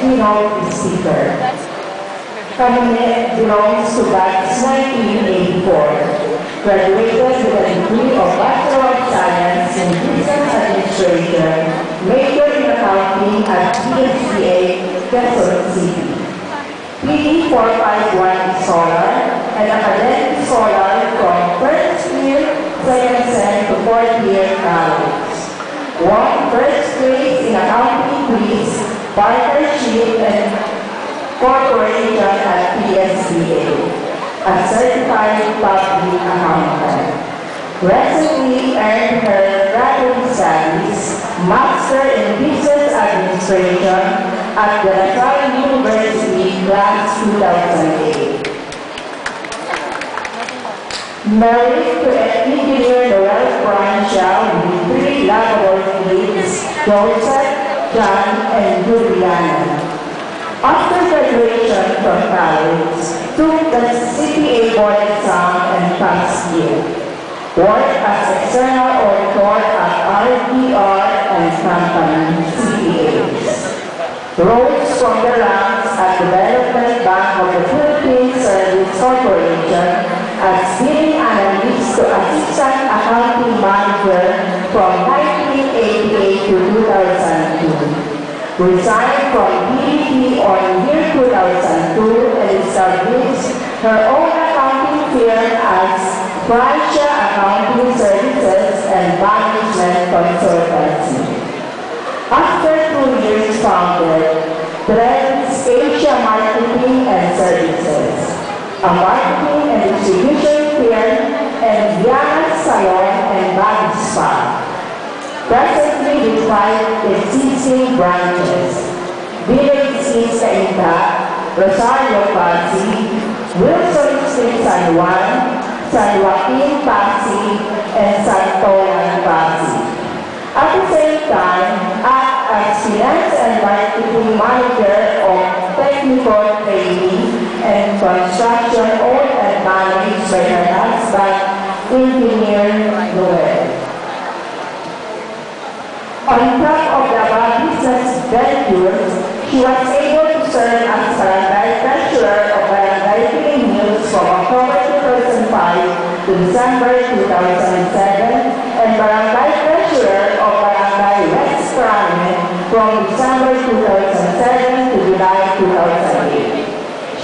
keynote speaker. Cabinet belongs to batch 1984. Graduated with a degree of Bachelor of Science in Business Administration, major in accounting at PSCA, Quezon City. PD 451 Solar and Academic Solar from first year, second sem to fourth year college. Won first place in accounting quiz, partnership and corporation at PSCA. A certified public accountant. Recently earned her graduate studies, Master in Business Administration at the National University, Class 2008. Married to engineer Noel Francia with 3 lovable kids, Joseph, John, and Juliana. After graduation from college, took the CPA board exam and passed year. Worked as external auditor at RDR and Company CPAs. Rose from the ranks at Development Bank of the Philippines Service Corporation as billing analyst to assistant accounting manager from 1988 to 2002. Resigned from PDP on year 2002 and established her own accounting firm as Francia Accounting Services and Management Consultancy. After 2 years founded, Trends Asia Marketing and Services, a marketing and distribution firm, and Diana Salon and Body Spa. Presently with 5 existing branches: Village Street Cainta, Rosario Pasig, Wilson Street San Juan, San Joaquin Pasig, and Santolan Pasig. At the same time, act as Finance and Marketing Manager of Technical Training and Construction owned and managed by her husband, Engineer Noel. On top of the above business ventures, she was able to serve as Barangay Treasurer of Barangay Piling Hills from October 2005 to December 2007 and Barangay Treasurer of Barangay West Carmen from December 2007 to July 2008.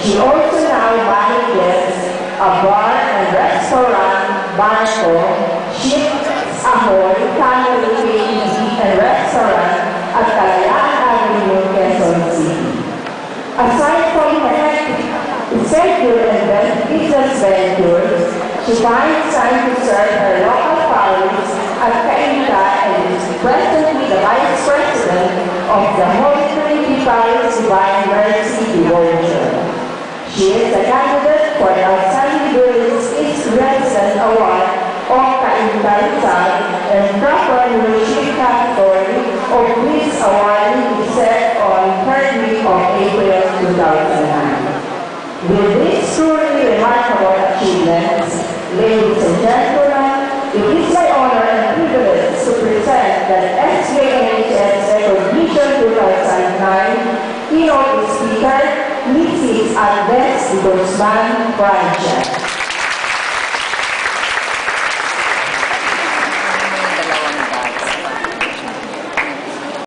She also now manages a bar and restaurant, Barco, Ship Ahoy, Family and Restaurant at Kalayaan Avenue, Quezon City. Aside from her schedule and business ventures, she finds time to serve her local parish at Cainta and is presently the Vice President of the Holy Trinity Parish Divine Mercy Devotion. She is a candidate for the Outstanding Village East Resident Award of Cainta Rizal and proper leadership category of this award is set on 3rd week of April 2009. With these truly remarkable achievements, ladies and gentlemen, it is my honor and privilege to present the SJNHS Recognition 2009 keynote speaker, Mrs. Agnes Guzman Francia.